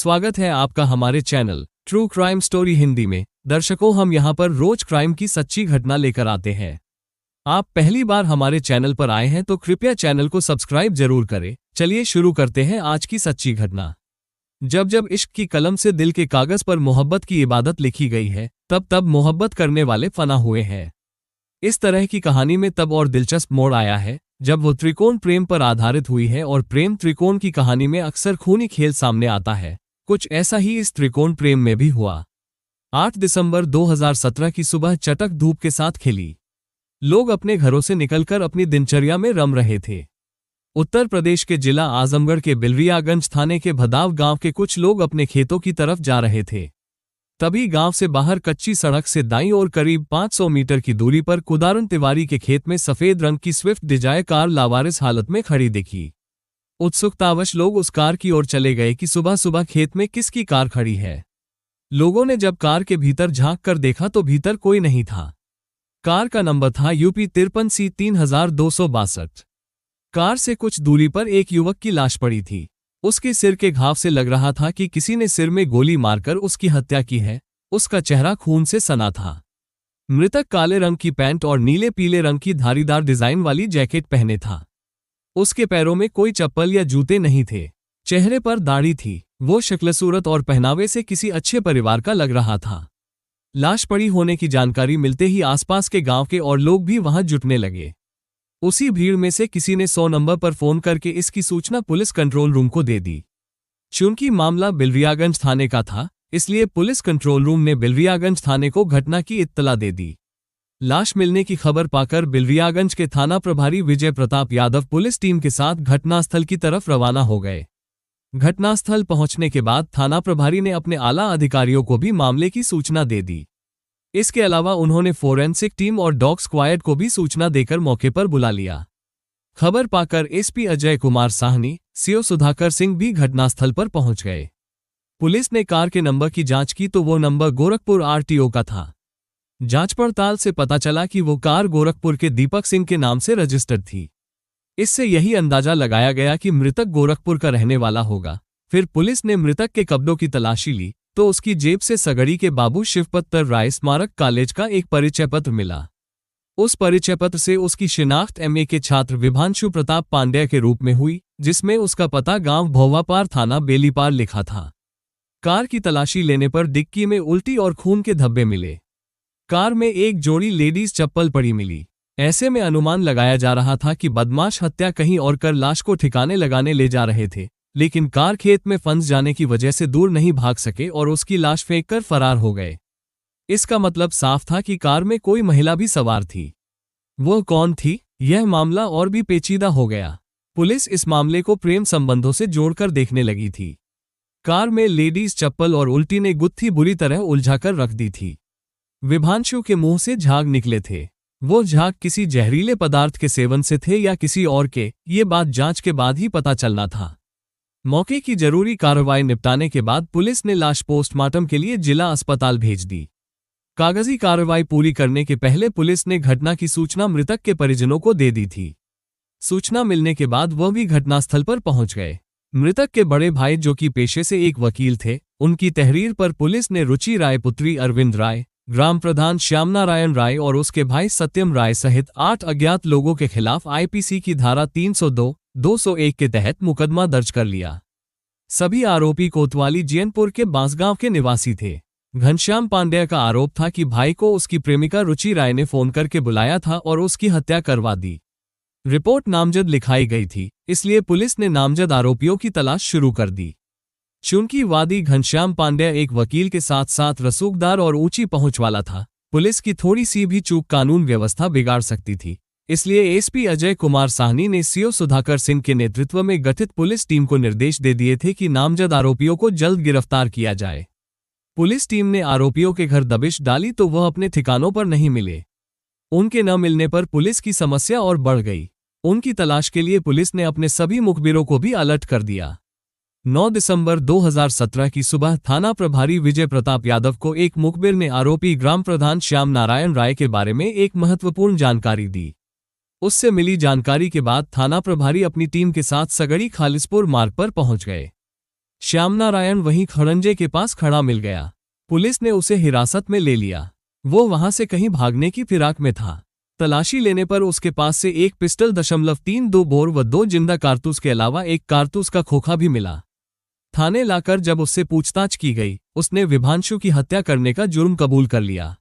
स्वागत है आपका हमारे channel true crime story Hindi में। दर्शकों, हम यहाँ पर रोज क्राइम की सच्ची घटना लेकर आते हैं। आप पहली बार हमारे चैनल पर आए हैं तो कृपया चैनल को सब्सक्राइब जरूर करें। चलिए शुरू करते हैं आज की सच्ची घटना। जब जब इश्क की कलम से दिल के कागज पर मोहब्बत की इबादत लिखी गई है, तब तब मोहब्बत करने वाले फना हुए हैं। इस तरह की कहानी में तब और दिलचस्प मोड़ आया है जब वो त्रिकोण प्रेम पर आधारित हुई है और प्रेम त्रिकोण की कहानी में अक्सर खूनी खेल सामने आता है। कुछ ऐसा ही इस त्रिकोण प्रेम में भी हुआ। 8 दिसंबर 2017 की सुबह चटक धूप के साथ खिली। लोग अपने घरों से निकलकर अपनी दिनचर्या में रम रहे थे। उत्तर प्रदेश के जिला आजमगढ़ के बिलरियागंज थाने के भदाव गांव के कुछ लोग अपने खेतों की तरफ जा रहे थे। तभी गांव से बाहर कच्ची सड़क से दाईं ओर करीब 500 मीटर की दूरी पर कुदारन तिवारी के खेत में सफेद रंग की स्विफ्ट डिजायर कार लावारिस हालत में खड़ी दिखी। उत्सुकतावश लोग उस कार की ओर चले गए कि सुबह सुबह खेत में किसकी कार खड़ी है। लोगों ने जब कार के भीतर झांक कर देखा तो भीतर कोई नहीं था। कार का नंबर था यूपी 53C 3262। कार से कुछ दूरी पर एक युवक की लाश पड़ी थी। उसके सिर के घाव से लग रहा था कि किसी ने सिर में गोली मारकर उसकी हत्या की है। उसका चेहरा खून से सना था। मृतक काले रंग की पैंट और नीले पीले रंग की धारीदार डिजाइन वाली जैकेट पहने था। उसके पैरों में कोई चप्पल या जूते नहीं थे। चेहरे पर दाढ़ी थी। वो शक्ल सूरत और पहनावे से किसी अच्छे परिवार का लग रहा था। लाश पड़ी होने की जानकारी मिलते ही आसपास के गांव के और लोग भी वहां जुटने लगे। उसी भीड़ में से किसी ने 100 नंबर पर फोन करके इसकी सूचना पुलिस कंट्रोल रूम को दे दी। चूंकि मामला बिलरियागंज थाने का था, इसलिए पुलिस कंट्रोल रूम ने बिलरियागंज थाने को घटना की इत्तला दे दी। लाश मिलने की खबर पाकर बिलरियागंज के थाना प्रभारी विजय प्रताप यादव पुलिस टीम के साथ घटनास्थल की तरफ रवाना हो गए। घटनास्थल पहुंचने के बाद थाना प्रभारी ने अपने आला अधिकारियों को भी मामले की सूचना दे दी। इसके अलावा उन्होंने फोरेंसिक टीम और डॉग स्क्वाड को भी सूचना देकर मौके पर बुला लिया। खबर पाकर एसपी अजय कुमार साहनी, सीओ सुधाकर सिंह भी घटनास्थल पर पहुंच गए। पुलिस ने कार के नंबर की जांच की तो वो नंबर गोरखपुर आरटीओ का था। जांच पड़ताल से पता चला कि वो कार गोरखपुर के दीपक सिंह के नाम से रजिस्टर्ड थी। इससे यही अंदाजा लगाया गया कि मृतक गोरखपुर का रहने वाला होगा। फिर पुलिस ने मृतक के कपड़ों की तलाशी ली तो उसकी जेब से सगड़ी के बाबू शिवपत्तर राय स्मारक कॉलेज का एक परिचय पत्र मिला। उस परिचय पत्र से उसकी शिनाख्त एमए के छात्र विभांशु प्रताप पांड्या के रूप में हुई, जिसमें उसका पता गांव भौवापार थाना बेलीपार लिखा था। कार की तलाशी लेने पर डिक्की में उल्टी और खून के धब्बे मिले। कार में एक जोड़ी लेडीज चप्पल पड़ी मिली। ऐसे में अनुमान लगाया जा रहा था कि बदमाश हत्या कहीं और कर लाश को ठिकाने लगाने ले जा रहे थे, लेकिन कार खेत में फंस जाने की वजह से दूर नहीं भाग सके और उसकी लाश फेंककर फरार हो गए। इसका मतलब साफ था कि कार में कोई महिला भी सवार थी। वो कौन थी? यह मामला और भी पेचीदा हो गया। पुलिस इस मामले को प्रेम संबंधों से जोड़कर देखने लगी थी। कार में लेडीज चप्पल और उल्टी ने गुत्थी बुरी तरह उलझाकर रख दी थी। विभांशु के मुंह से झाग निकले थे। वो झाग किसी जहरीले पदार्थ के सेवन से थे या किसी और के, ये बात जांच के बाद ही पता चलना था। मौके की जरूरी कार्रवाई निपटाने के बाद पुलिस ने लाश पोस्टमार्टम के लिए जिला अस्पताल भेज दी। कागजी कार्रवाई पूरी करने के पहले पुलिस ने घटना की सूचना मृतक के परिजनों को दे दी थी। सूचना मिलने के बाद वह भी घटनास्थल पर पहुंच गए। मृतक के बड़े भाई, जो कि पेशे से एक वकील थे, उनकी तहरीर पर पुलिस ने रुचि राय पुत्री अरविंद राय, ग्राम प्रधान श्यामनारायण राय और उसके भाई सत्यम राय सहित 8 अज्ञात लोगों के खिलाफ आईपीसी की धारा 302, 201 के तहत मुकदमा दर्ज कर लिया। सभी आरोपी कोतवाली जैनपुर के बांसगांव के निवासी थे। घनश्याम पांड्या का आरोप था कि भाई को उसकी प्रेमिका रुचि राय ने फोन करके बुलाया था और उसकी हत्या करवा दी। रिपोर्ट नामजद लिखाई गई थी, इसलिए पुलिस ने नामजद आरोपियों की तलाश शुरू कर दी। चूंकि वादी घनश्याम पांड्या एक वकील के साथ साथ रसूखदार और ऊंची पहुंच वाला था, पुलिस की थोड़ी सी भी चूक कानून व्यवस्था बिगाड़ सकती थी। इसलिए एसपी अजय कुमार साहनी ने सीओ सुधाकर सिंह के नेतृत्व में गठित पुलिस टीम को निर्देश दे दिए थे कि नामजद आरोपियों को जल्द गिरफ्तार किया जाए। पुलिस टीम ने आरोपियों के घर दबिश डाली तो वह अपने ठिकानों पर नहीं मिले। उनके न मिलने पर पुलिस की समस्या और बढ़ गई। उनकी तलाश के लिए पुलिस ने अपने सभी मुखबिरों को भी अलर्ट कर दिया। 9 दिसंबर 2017 की सुबह थाना प्रभारी विजय प्रताप यादव को एक मुखबिर ने आरोपी ग्राम प्रधान श्याम नारायण राय के बारे में एक महत्वपूर्ण जानकारी दी। उससे मिली जानकारी के बाद थाना प्रभारी अपनी टीम के साथ सगड़ी खालिसपुर मार्ग पर पहुंच गए। श्याम नारायण वहीं खड़ंजे के पास खड़ा मिल गया। पुलिस ने उसे हिरासत में ले लिया। वो वहां से कहीं भागने की फिराक में था। तलाशी लेने पर उसके पास से एक पिस्टल .32 बोर व 2 जिंदा कारतूस के अलावा एक कारतूस का खोखा भी मिला। थाने लाकर जब उससे पूछताछ की गई, उसने विभांशु की हत्या करने का जुर्म कबूल कर लिया।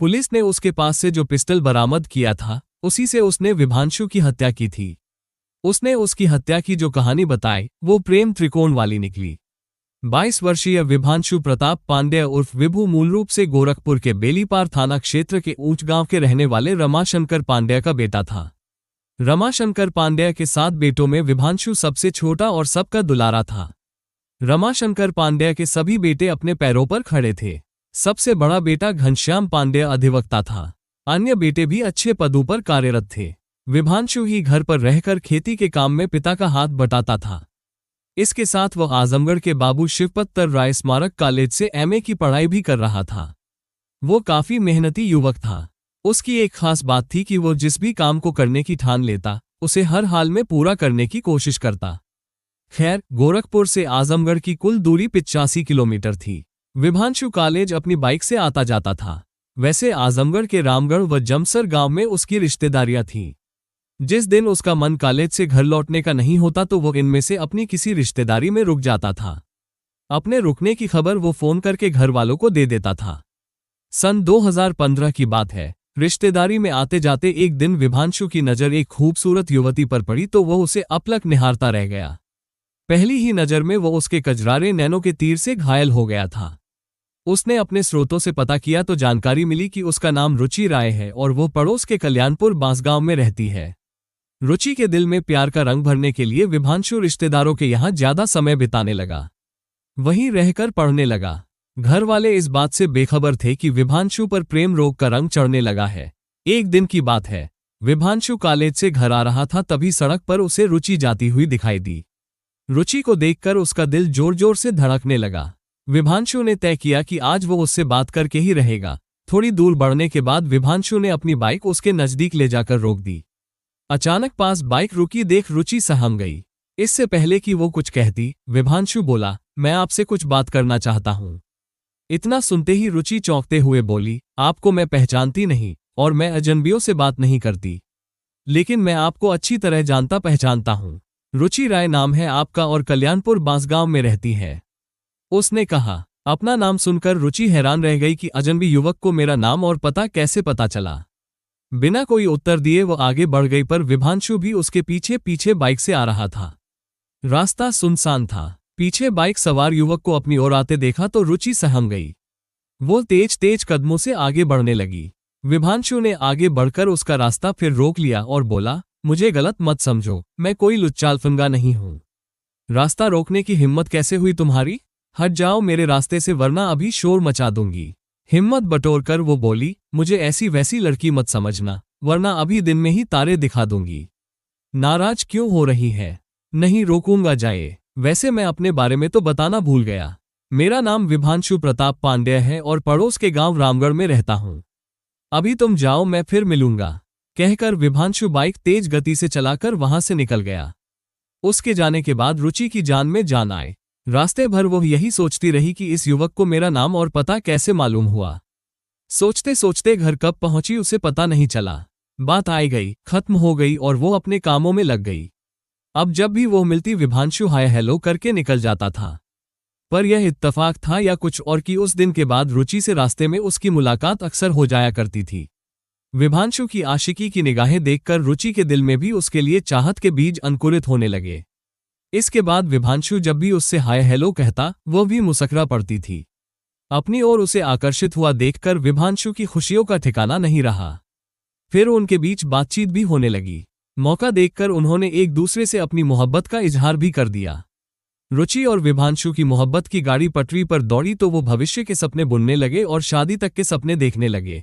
पुलिस ने उसके पास से जो पिस्टल बरामद किया था, उसी से उसने विभांशु की हत्या की थी। उसने उसकी हत्या की जो कहानी बताई, वो प्रेम त्रिकोण वाली निकली। 22 वर्षीय विभांशु प्रताप पांड्या उर्फ विभू मूल रूप से गोरखपुर के बेलीपार थाना क्षेत्र के ऊंच गांव के रहने वाले रमाशंकर पांड्या का बेटा था। रमाशंकर पांड्या के 7 बेटों में विभांशु सबसे छोटा और सबका दुलारा था। रमाशंकर पांड्या के सभी बेटे अपने पैरों पर खड़े थे। सबसे बड़ा बेटा घनश्याम पांड्या अधिवक्ता था। अन्य बेटे भी अच्छे पदों पर कार्यरत थे। विभांशु ही घर पर रहकर खेती के काम में पिता का हाथ बटाता था। इसके साथ वह आजमगढ़ के बाबू शिवपत्तर राय स्मारक कॉलेज से एमए की पढ़ाई भी कर रहा था। वो काफी मेहनती युवक था। उसकी एक खास बात थी कि वो जिस भी काम को करने की ठान लेता, उसे हर हाल में पूरा करने की कोशिश करता। खैर, गोरखपुर से आजमगढ़ की कुल दूरी 85 किलोमीटर थी। विभांशु कॉलेज अपनी बाइक से आता जाता था। वैसे आजमगढ़ के रामगढ़ व जमसर गांव में उसकी रिश्तेदारियां थीं। जिस दिन उसका मन कॉलेज से घर लौटने का नहीं होता तो वो इनमें से अपनी किसी रिश्तेदारी में रुक जाता था। अपने रुकने की खबर वो फोन करके घर वालों को दे देता था। सन 2015 की बात है। रिश्तेदारी में आते जाते एक दिन विभांशु की नज़र एक खूबसूरत युवती पर पड़ी तो वह उसे अपलक निहारता रह गया। पहली ही नज़र में वो उसके कजरारे नैनों के तीर से घायल हो गया था। उसने अपने स्रोतों से पता किया तो जानकारी मिली कि उसका नाम रुचि राय है और वो पड़ोस के कल्याणपुर बांसगांव में रहती है। रुचि के दिल में प्यार का रंग भरने के लिए विभांशु रिश्तेदारों के यहाँ ज्यादा समय बिताने लगा। वहीं रहकर पढ़ने लगा। घर वाले इस बात से बेखबर थे कि विभांशु पर प्रेम रोग का रंग चढ़ने लगा है। एक दिन की बात है, विभांशु कॉलेज से घर आ रहा था, तभी सड़क पर उसे रुचि जाती हुई दिखाई दी। रुचि को देखकर उसका दिल जोर जोर से धड़कने लगा। विभांशु ने तय किया कि आज वो उससे बात करके ही रहेगा। थोड़ी दूर बढ़ने के बाद विभांशु ने अपनी बाइक उसके नजदीक ले जाकर रोक दी। अचानक पास बाइक रुकी देख रुचि सहम गई। इससे पहले कि वो कुछ कहती, विभांशु बोला, मैं आपसे कुछ बात करना चाहता हूं। इतना सुनते ही रुचि चौंकते हुए बोली, आपको मैं पहचानती नहीं और मैं अजनबियों से बात नहीं करती, लेकिन मैं आपको अच्छी तरह जानता पहचानता हूं। रुचि राय नाम है आपका और कल्याणपुर बांसगांव में रहती है। उसने कहा। अपना नाम सुनकर रुचि हैरान रह गई कि अजनबी युवक को मेरा नाम और पता कैसे पता चला। बिना कोई उत्तर दिए वो आगे बढ़ गई, पर विभांशु भी उसके पीछे पीछे बाइक से आ रहा था। रास्ता सुनसान था। पीछे बाइक सवार युवक को अपनी ओर आते देखा तो रुचि सहम गई। वो तेज तेज कदमों से आगे बढ़ने लगी। विभांशु ने आगे बढ़कर उसका रास्ता फिर रोक लिया और बोला, मुझे गलत मत समझो, मैं कोई लुच्चालफंगा नहीं हूं। रास्ता रोकने की हिम्मत कैसे हुई तुम्हारी? हट जाओ मेरे रास्ते से, वरना अभी शोर मचा दूंगी। हिम्मत बटोरकर वो बोली, मुझे ऐसी वैसी लड़की मत समझना, वरना अभी दिन में ही तारे दिखा दूंगी। नाराज क्यों हो रही है? नहीं रोकूंगा, जाए। वैसे मैं अपने बारे में तो बताना भूल गया। मेरा नाम विभांशु प्रताप पांड्या है और पड़ोस के गांव रामगढ़ में रहता हूं। अभी तुम जाओ, मैं फिर मिलूंगा। कहकर विभांशु बाइक तेज गति से चलाकर वहां से निकल गया। उसके जाने के बाद रुचि की जान में जान आए। रास्ते भर वो यही सोचती रही कि इस युवक को मेरा नाम और पता कैसे मालूम हुआ। सोचते सोचते घर कब पहुंची उसे पता नहीं चला। बात आई गई, खत्म हो गई और वो अपने कामों में लग गई। अब जब भी वो मिलती विभांशु हाय हेलो करके निकल जाता था। पर यह इत्तफाक था या कुछ और कि उस दिन के बाद रुचि से रास्ते में उसकी मुलाकात अक्सर हो जाया करती थी। विभांशु की आशिकी की निगाहें देखकर रुचि के दिल में भी उसके लिए चाहत के बीज अंकुरित होने लगे। इसके बाद विभांशु जब भी उससे हाय हेलो कहता, वो भी मुस्कुरा पड़ती थी। अपनी ओर उसे आकर्षित हुआ देखकर विभांशु की खुशियों का ठिकाना नहीं रहा। फिर उनके बीच बातचीत भी होने लगी। मौका देखकर उन्होंने एक दूसरे से अपनी मोहब्बत का इजहार भी कर दिया। रुचि और विभांशु की मोहब्बत की गाड़ी पटरी पर दौड़ी तो वो भविष्य के सपने बुनने लगे और शादी तक के सपने देखने लगे।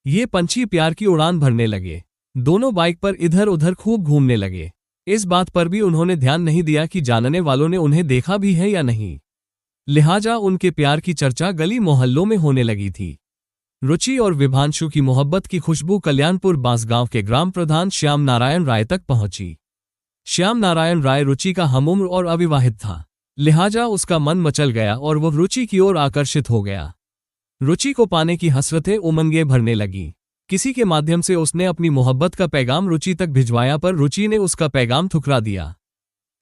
ये पंछी प्यार की उड़ान भरने लगे। दोनों बाइक पर इधर उधर खूब घूमने लगे। इस बात पर भी उन्होंने ध्यान नहीं दिया कि जानने वालों ने उन्हें देखा भी है या नहीं। लिहाजा उनके प्यार की चर्चा गली मोहल्लों में होने लगी थी। रुचि और विभांशु की मोहब्बत की खुशबू कल्याणपुर बांसगांव के ग्राम प्रधान श्याम नारायण राय तक पहुंची। श्याम नारायण राय रुचि का हमउम्र और अविवाहित था, लिहाजा उसका मन मचल गया और वह रुचि की ओर आकर्षित हो गया। रुचि को पाने की हसरतें उमंगें भरने लगी। किसी के माध्यम से उसने अपनी मोहब्बत का पैगाम रुचि तक भिजवाया, पर रुचि ने उसका पैगाम ठुकरा दिया।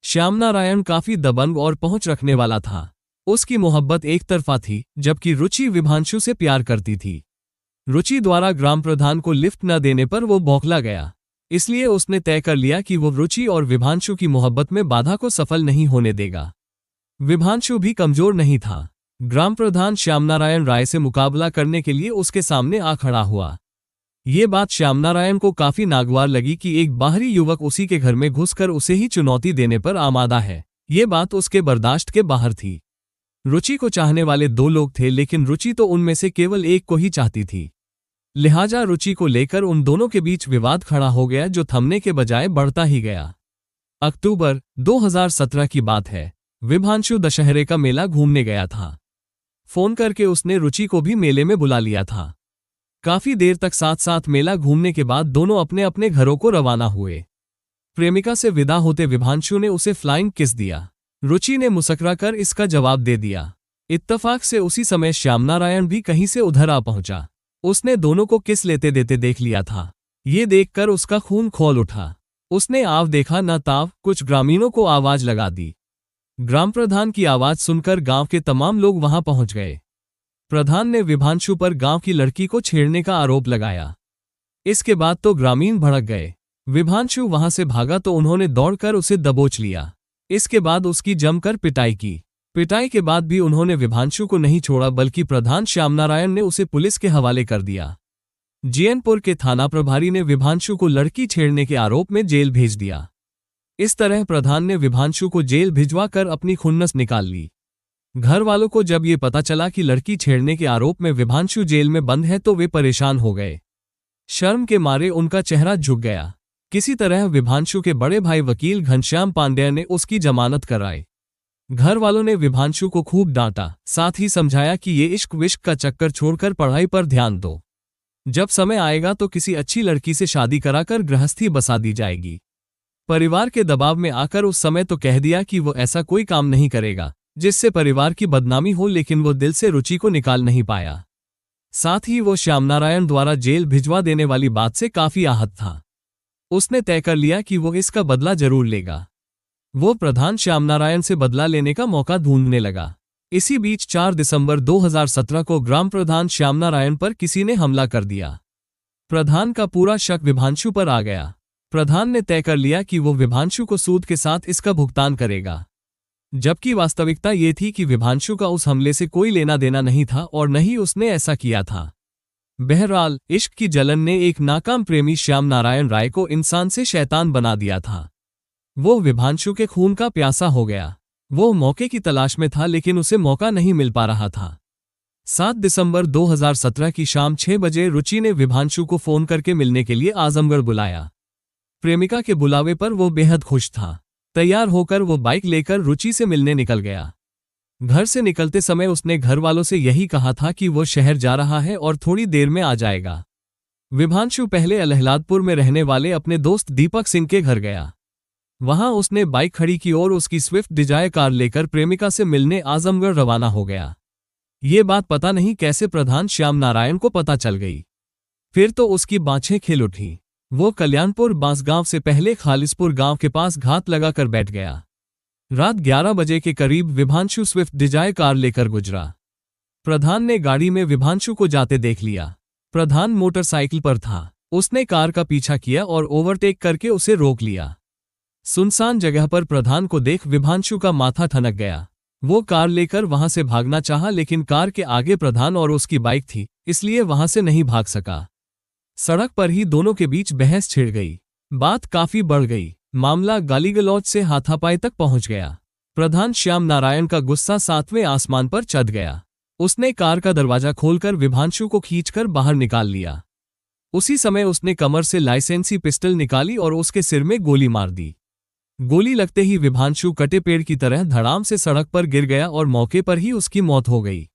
श्यामनारायण काफी दबंग और पहुंच रखने वाला था। उसकी मोहब्बत एक तरफा थी, जबकि रुचि विभांशु से प्यार करती थी। रुचि द्वारा ग्राम प्रधान को लिफ्ट न देने पर वो बौखला गया, इसलिए उसने तय कर लिया कि वो रुचि और विभांशु की मोहब्बत में बाधा को सफल नहीं होने देगा। विभांशु भी कमजोर नहीं था। ग्राम प्रधान श्यामनारायण राय से मुकाबला करने के लिए उसके सामने आ खड़ा हुआ। ये बात श्यामनारायण को काफी नागवार लगी कि एक बाहरी युवक उसी के घर में घुसकर उसे ही चुनौती देने पर आमादा है। ये बात उसके बर्दाश्त के बाहर थी। रुचि को चाहने वाले 2 लोग थे, लेकिन रुचि तो उनमें से केवल एक को ही चाहती थी। लिहाजा रुचि को लेकर उन दोनों के बीच विवाद खड़ा हो गया, जो थमने के बजाय बढ़ता ही गया। अक्टूबर 2017 की बात है। विभांशु दशहरे का मेला घूमने गया था। फोन करके उसने रुचि को भी मेले में बुला लिया था। काफी देर तक साथ साथ मेला घूमने के बाद दोनों अपने अपने घरों को रवाना हुए। प्रेमिका से विदा होते विभांशु ने उसे फ्लाइंग किस दिया। रुचि ने मुस्कुरा कर इसका जवाब दे दिया। इत्तफाक से उसी समय श्यामनारायण भी कहीं से उधर आ पहुंचा। उसने दोनों को किस लेते देते देख लिया था। ये देखकर उसका खून खौल उठा। उसने आव देखा न ताव, कुछ ग्रामीणों को आवाज लगा दी। ग्राम प्रधान की आवाज सुनकर गांव के तमाम लोग वहां पहुंच गए। प्रधान ने विभांशु पर गांव की लड़की को छेड़ने का आरोप लगाया। इसके बाद तो ग्रामीण भड़क गए। विभांशु वहां से भागा तो उन्होंने दौड़कर उसे दबोच लिया। इसके बाद उसकी जमकर पिटाई की। पिटाई के बाद भी उन्होंने विभांशु को नहीं छोड़ा, बल्कि प्रधान श्यामनारायण ने उसे पुलिस के हवाले कर दिया। जीएनपुर के थाना प्रभारी ने विभांशु को लड़की छेड़ने के आरोप में जेल भेज दिया। इस तरह प्रधान ने विभांशु को जेल भिजवा कर अपनी खुन्नस निकाल ली। घर वालों को जब ये पता चला कि लड़की छेड़ने के आरोप में विभांशु जेल में बंद है तो वे परेशान हो गए। शर्म के मारे उनका चेहरा झुक गया। किसी तरह विभांशु के बड़े भाई वकील घनश्याम पांडेय ने उसकी जमानत कराई। घर वालों ने विभांशु को खूब डांटा, साथ ही समझाया कि ये इश्क विश्क का चक्कर छोड़कर पढ़ाई पर ध्यान दो। जब समय आएगा तो किसी अच्छी लड़की से शादी कराकर गृहस्थी बसा दी जाएगी। परिवार के दबाव में आकर उस समय तो कह दिया कि वो ऐसा कोई काम नहीं करेगा जिससे परिवार की बदनामी हो, लेकिन वो दिल से रुचि को निकाल नहीं पाया। साथ ही वो श्यामनारायण द्वारा जेल भिजवा देने वाली बात से काफी आहत था। उसने तय कर लिया कि वो इसका बदला जरूर लेगा। वो प्रधान श्यामनारायण से बदला लेने का मौका ढूंढने लगा। इसी बीच 4 दिसंबर 2017 को ग्राम प्रधान श्यामनारायण पर किसी ने हमला कर दिया। प्रधान का पूरा शक विभांशु पर आ गया। प्रधान ने तय कर लिया कि वो विभांशु को सूद के साथ इसका भुगतान करेगा, जबकि वास्तविकता ये थी कि विभांशु का उस हमले से कोई लेना देना नहीं था और न ही उसने ऐसा किया था। बहरहाल इश्क की जलन ने एक नाकाम प्रेमी श्यामनारायण राय को इंसान से शैतान बना दिया था। वो विभांशु के खून का प्यासा हो गया। वो मौके की तलाश में था, लेकिन उसे मौका नहीं मिल पा रहा था। 7 दिसंबर 2017 की शाम 6 बजे रुचि ने विभांशु को फोन करके मिलने के लिए आजमगढ़ बुलाया। प्रेमिका के बुलावे पर वो बेहद खुश था। तैयार होकर वो बाइक लेकर रुचि से मिलने निकल गया। घर से निकलते समय उसने घर वालों से यही कहा था कि वो शहर जा रहा है और थोड़ी देर में आ जाएगा। विभांशु पहले अलहलादपुर में रहने वाले अपने दोस्त दीपक सिंह के घर गया। वहां उसने बाइक खड़ी की और उसकी स्विफ्ट डिजायर कार लेकर प्रेमिका से मिलने आजमगढ़ रवाना हो गया। ये बात पता नहीं कैसे प्रधान श्यामनारायण को पता चल गई। फिर तो उसकी बाछें खिल उठी। वो कल्याणपुर बांसगांव से पहले खालिसपुर गांव के पास घात लगाकर बैठ गया। रात 11 बजे के करीब विभांशु स्विफ्ट डिजायर कार लेकर गुजरा। प्रधान ने गाड़ी में विभांशु को जाते देख लिया। प्रधान मोटरसाइकिल पर था। उसने कार का पीछा किया और ओवरटेक करके उसे रोक लिया। सुनसान जगह पर प्रधान को देख विभांशु का माथा ठनक गया। वो कार लेकर वहां से भागना चाहा, लेकिन कार के आगे प्रधान और उसकी बाइक थी, इसलिए वहां से नहीं भाग सका। सड़क पर ही दोनों के बीच बहस छिड़ गई। बात काफी बढ़ गई। मामला गाली-गलौज से हाथापाई तक पहुंच गया। प्रधान श्यामनारायण का गुस्सा 7वें आसमान पर चढ़ गया। उसने कार का दरवाजा खोलकर विभांशु को खींचकर बाहर निकाल लिया। उसी समय उसने कमर से लाइसेंसी पिस्टल निकाली और उसके सिर में गोली मार दी। गोली लगते ही विभांशु कटे पेड़ की तरह धड़ाम से सड़क पर गिर गया और मौके पर ही उसकी मौत हो गई।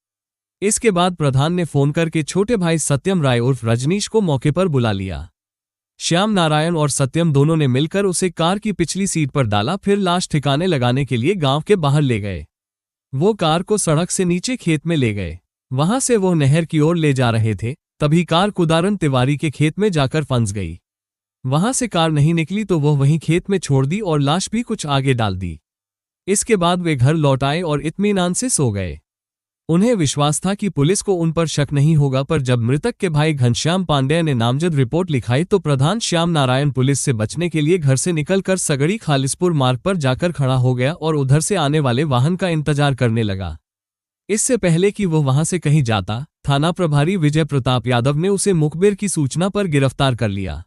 इसके बाद प्रधान ने फोन करके छोटे भाई सत्यम राय उर्फ रजनीश को मौके पर बुला लिया। श्यामनारायण और सत्यम दोनों ने मिलकर उसे कार की पिछली सीट पर डाला, फिर लाश ठिकाने लगाने के लिए गांव के बाहर ले गए। वो कार को सड़क से नीचे खेत में ले गए। वहां से वो नहर की ओर ले जा रहे थे, तभी कार कुदारन तिवारी के खेत में जाकर फंस गई। वहां से कार नहीं निकली तो वो वहीं खेत में छोड़ दी और लाश भी कुछ आगे डाल दी। इसके बाद वे घर लौट आए और इत्मीनान से सो गए। उन्हें विश्वास था कि पुलिस को उन पर शक नहीं होगा, पर जब मृतक के भाई घनश्याम पांडेय ने नामजद रिपोर्ट लिखाई तो प्रधान श्याम नारायण पुलिस से बचने के लिए घर से निकलकर सगड़ी खालिसपुर मार्ग पर जाकर खड़ा हो गया और उधर से आने वाले वाहन का इंतजार करने लगा। इससे पहले कि वो वहां से कहीं जाता, थाना प्रभारी विजय प्रताप यादव ने उसे मुखबिर की सूचना पर गिरफ्तार कर लिया।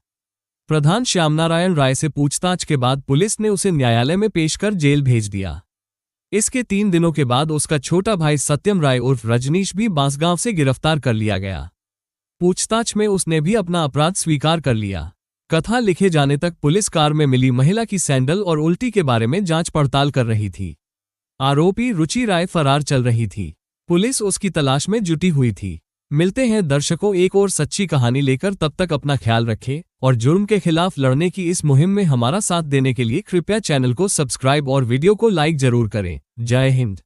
प्रधान श्यामनारायण राय से पूछताछ के बाद पुलिस ने उसे न्यायालय में पेश कर जेल भेज दिया। इसके 3 दिनों के बाद उसका छोटा भाई सत्यम राय उर्फ रजनीश भी बांसगांव से गिरफ्तार कर लिया गया। पूछताछ में उसने भी अपना अपराध स्वीकार कर लिया। कथा लिखे जाने तक पुलिस कार में मिली महिला की सैंडल और उल्टी के बारे में जांच पड़ताल कर रही थी। आरोपी रुचि राय फरार चल रही थी। पुलिस उसकी तलाश में जुटी हुई थी। मिलते हैं दर्शकों एक और सच्ची कहानी लेकर, तब तक अपना ख्याल रखें और जुर्म के खिलाफ लड़ने की इस मुहिम में हमारा साथ देने के लिए कृपया चैनल को सब्सक्राइब और वीडियो को लाइक जरूर करें। जय हिंद।